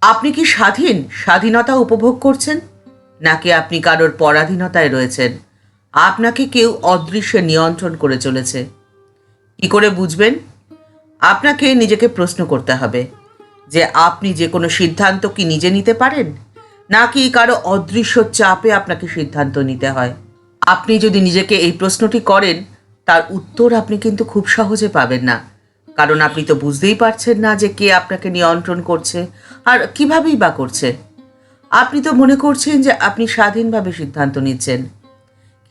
আপনি কি স্বাধীনতা উপভোগ করছেন, নাকি আপনি কারোর পরাধীনতায় রয়েছেন? আপনাকে কেউ অদৃশ্যে নিয়ন্ত্রণ করে চলেছে। কি করে বুঝবেন? আপনাকে নিজেকে প্রশ্ন করতে হবে যে আপনি যে কোনো সিদ্ধান্ত কি নিজে নিতে পারেন, নাকি কারো অদৃশ্য চাপে আপনাকে সিদ্ধান্ত নিতে হয়। আপনি যদি নিজেকে এই প্রশ্নটি করেন, তার উত্তর আপনি কিন্তু খুব সহজে পাবেন না, কারণ আপনি তো বুঝতেই পারছেন না যে কে আপনাকে নিয়ন্ত্রণ করছে আর কিভাবেই বা করছে। আপনি তো মনে করছেন যে আপনি স্বাধীনভাবে সিদ্ধান্ত নিচ্ছেন,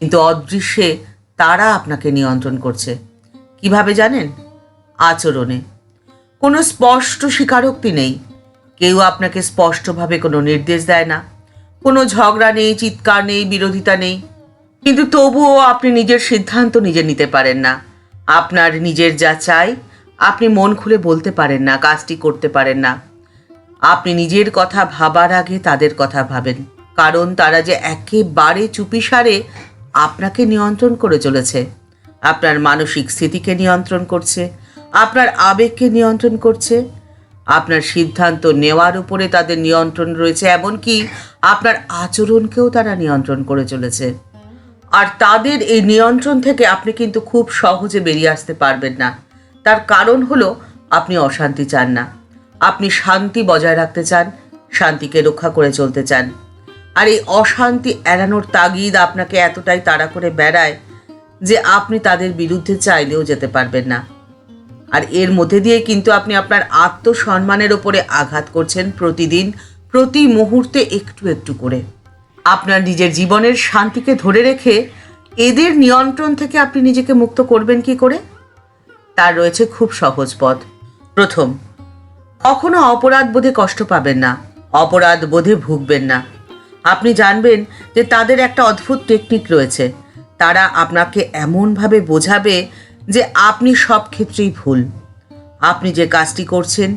কিন্তু অদৃশ্যে তারা আপনাকে নিয়ন্ত্রণ করছে। কিভাবে জানেন? আচরণে। কোনো স্পষ্ট স্বীকারোক্তি নেই, কেউ আপনাকে স্পষ্টভাবে কোনো নির্দেশ দেয় না, কোনো ঝগড়া নেই, চিৎকার নেই, বিরোধিতা নেই, কিন্তু তবুও আপনি নিজের সিদ্ধান্ত নিজে নিতে পারেন না। আপনার নিজের যা চাই আপনি মন খুলে বলতে পারেন না, কাজটি করতে পারেন না। আপনি নিজের কথা ভাবার আগে তাদের কথা ভাবেন, কারণ তারা যে একেবারে চুপিসারে আপনাকে নিয়ন্ত্রণ করে চলেছে। আপনার মানসিক স্থিতিকে নিয়ন্ত্রণ করছে, আপনার আবেগকে নিয়ন্ত্রণ করছে, আপনার সিদ্ধান্ত নেওয়ার উপরে তাদের নিয়ন্ত্রণ রয়েছে, এমনকি আপনার আচরণকেও তারা নিয়ন্ত্রণ করে চলেছে। আর তাদের এই নিয়ন্ত্রণ থেকে আপনি কিন্তু খুব সহজে বেরিয়ে আসতে পারবেন না। তার কারণ হলো আপনি অশান্তি চান না, আপনি শান্তি বজায় রাখতে চান, শান্তিকে রক্ষা করে চলতে চান। আর এই অশান্তি এড়ানোর তাগিদ আপনাকে এতটাই তাড়া করে বেড়ায় যে আপনি তাদের বিরুদ্ধে চাইলেও যেতে পারবেন না। আর এর মধ্যে দিয়ে কিন্তু আপনি আপনার আত্মসম্মানের ওপরে আঘাত করছেন প্রতিদিন, প্রতি মুহূর্তে একটু একটু করে। আপনার নিজের জীবনের শান্তিকে ধরে রেখে এদের নিয়ন্ত্রণ থেকে আপনি নিজেকে মুক্ত করবেন কি করে? তার রয়েছে খুব সহজ পথ। প্রথম, কখনো অপরাধ বোধে কষ্ট পাবেন না, অপরাধ বোধে ভুগবেন না। আপনি জানবেন যে তাদের একটা অদ্ভুত টেকনিক রয়েছে। তারা আপনাকে এমনভাবে বোঝাবে যে আপনি সব ক্ষেত্রেই ভুল। আপনি যে কাজটি করছেন,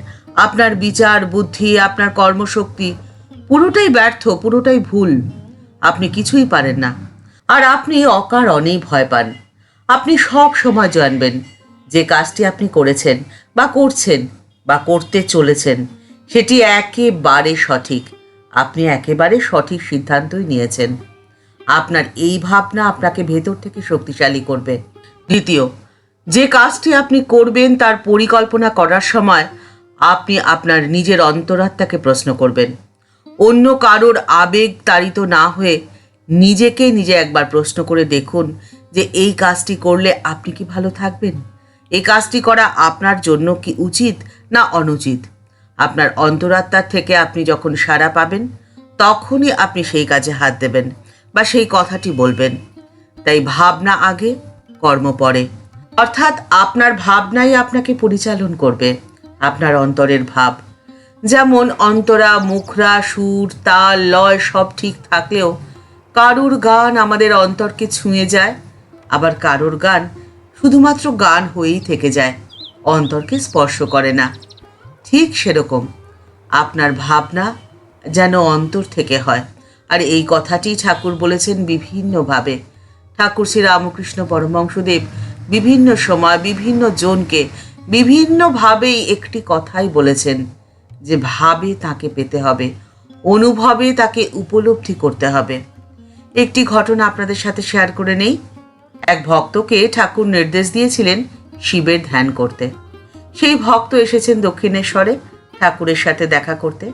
আপনার বিচার বুদ্ধি, আপনার কর্মশক্তি পুরোটাই ব্যর্থ, পুরোটাই ভুল। আপনি কিছুই পারেন না, আর আপনি অকারণেই ভয় পান। আপনি সব সময় জানবেন যে কাজটি আপনি করেছেন বা করছেন বা করতে চলেছেন সেটি একেবারে সঠিক। আপনি একেবারে সঠিক সিদ্ধান্তই নিয়েছেন। আপনার এই ভাবনা আপনাকে ভেতর থেকে শক্তিশালী করবে। দ্বিতীয়, যে কাজটি আপনি করবেন তার পরিকল্পনা করার সময় আপনি আপনার নিজের অন্তরাত্মাকে প্রশ্ন করবেন। অন্য কারোর আবেগ তাড়িত না হয়ে নিজেকে নিজে একবার প্রশ্ন করে দেখুন যে এই কাজটি করলে আপনি কি ভালো থাকবেন? এই কাজটি করা আপনার জন্য কি উচিত না অনুচিত? আপনার অন্তরাত্মার থেকে আপনি যখন সাড়া পাবেন, তখনই আপনি সেই কাজে হাত দেবেন বা সেই কথাটি বলবেন। তাই ভাবনা আগে, কর্ম পরে। অর্থাৎ আপনার ভাবনাই আপনাকে পরিচালন করবে, আপনার অন্তরের ভাব। যেমন অন্তরা, মুখরা, সুর, তাল, লয় সব ঠিক থাকলেও কারুর গান আমাদের অন্তরকে ছুঁয়ে যায়, আবার কারুর গান শুধুমাত্র গান হয়েই থেকে যায়, অন্তরকে স্পর্শ করে না। ঠিক সেরকম আপনার ভাবনা যেন অন্তর থেকে হয়। আর এই কথাটি ঠাকুর বলেছেন বিভিন্নভাবে। ঠাকুর শ্রী রামকৃষ্ণ পরমহংসদেব বিভিন্ন সময় বিভিন্ন জনকে বিভিন্নভাবেই একটি কথাই বলেছেন যে ভাবে তাকে পেতে হবে, অনুভবে তাকে উপলব্ধি করতে হবে। একটি ঘটনা আপনাদের সাথে শেয়ার করে নেই। এক ভক্তকে ঠাকুর নির্দেশ দিয়েছিলেন শিবের ধ্যান করতে। সেই ভক্ত এসেছেন দক্ষিণেশ্বরে ঠাকুরের সাথে দেখা করতে।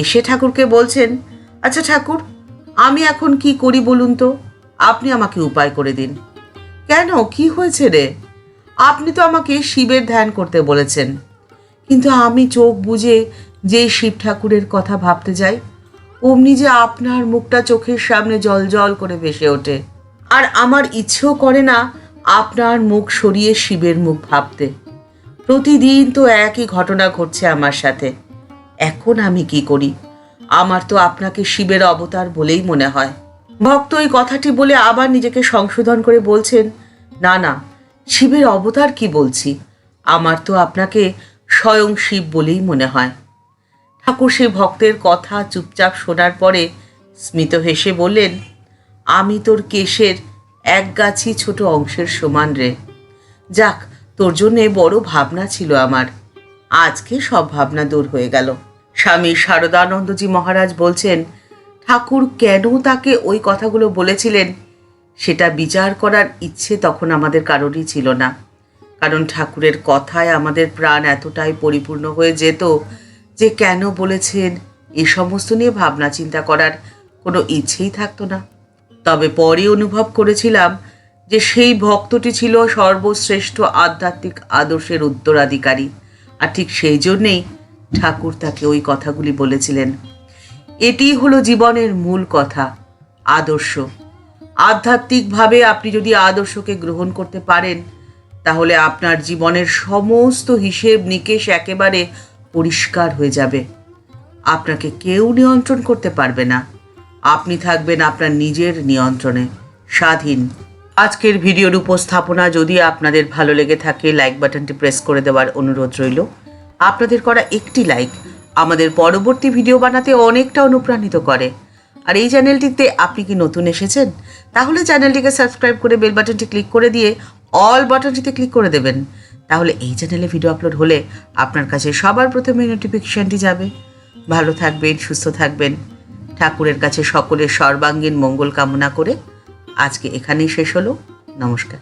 এসে ঠাকুরকে বলছেন, আচ্ছা ঠাকুর, আমি এখন কি করি বলুন তো, আপনি আমাকে উপায় করে দিন। কেন, কি হয়েছে রে? আপনি তো আমাকে শিবের ধ্যান করতে বলেছেন, কিন্তু আমি চোখ বুজে যে শিব ঠাকুরের কথা ভাবতে যাই, অমনি যে আপনার মুখটা চোখের সামনে জল জল করে ভেসে ওঠে, আর আমার ইচ্ছেও করে না আপনার মুখ সরিয়ে শিবের মুখ ভাবতে। প্রতিদিন তো একই ঘটনা ঘটছে আমার সাথে। এখন আমি কি করি? আমার তো আপনাকে শিবের অবতার বলেই মনে হয়। ভক্ত এই কথাটি বলে আবার নিজেকে সংশোধন করে বলছেন, না না, শিবের অবতার কি বলছি, আমার তো আপনাকে স্বয়ং শিব বলেই মনে হয়। ঠাকুর সেই ভক্তের কথা চুপচাপ শোনার পরে স্মিত হেসে বললেন, আমি তোর কেশের এক গাছি ছোট অংশের সমান রে। যাক, তোর জন্যে বড় ভাবনা ছিল আমার, আজকে সব ভাবনা দূর হয়ে গেল। স্বামী শারদানন্দজি মহারাজ বলছেন, ঠাকুর কেন তাকে ওই কথাগুলো বলেছিলেন সেটা বিচার করার ইচ্ছে তখন আমাদের কারোরই ছিল না। কারণ ঠাকুরের কথায় আমাদের প্রাণ এতটাই পরিপূর্ণ হয়ে যেত যে কেন বলেছেন এ সমস্ত নিয়ে ভাবনা চিন্তা করার কোনো ইচ্ছেই থাকতো না। তবে পরে অনুভব করেছিলাম যে সেই ভক্তটি ছিল সর্বশ্রেষ্ঠ আধ্যাত্মিক আদর্শের উত্তরাধিকারী, আর ঠিক সেই জন্যেই ঠাকুর তাকে ওই কথাগুলি বলেছিলেন। এটিই হলো জীবনের মূল কথা, আদর্শ। আধ্যাত্মিকভাবে আপনি যদি আদর্শকে গ্রহণ করতে পারেন তাহলে আপনার জীবনের সমস্ত হিসেব নিকেশ একেবারে পরিষ্কার হয়ে যাবে। আপনাকে কেউ নিয়ন্ত্রণ করতে পারবে না, আপনি থাকবেন আপনার নিজের নিয়ন্ত্রণে, স্বাধীন। আজকের ভিডিওর উপস্থাপনা যদি আপনাদের ভালো লেগে থাকে লাইক বাটনটি প্রেস করে দেওয়ার অনুরোধ রইল। আপনাদের করা একটি লাইক আমাদের পরবর্তী ভিডিও বানাতে অনেকটা অনুপ্রাণিত করে। আর এই চ্যানেলটিতে আপনি কি নতুন এসেছেন তাহলে চ্যানেলটিকে সাবস্ক্রাইব করে বেল বাটনটি ক্লিক করে দিয়ে অল বাটনটিতে ক্লিক করে দেবেন। তাহলে এই চ্যানেলে ভিডিও আপলোড হলে আপনার কাছে সবার প্রথমে নোটিফিকেশনটি যাবে। ভালো থাকবেন, সুস্থ থাকবেন। ঠাকুরের কাছে সকলের সর্বাঙ্গীন মঙ্গল কামনা করে আজকে এখানেই শেষ হলো। নমস্কার।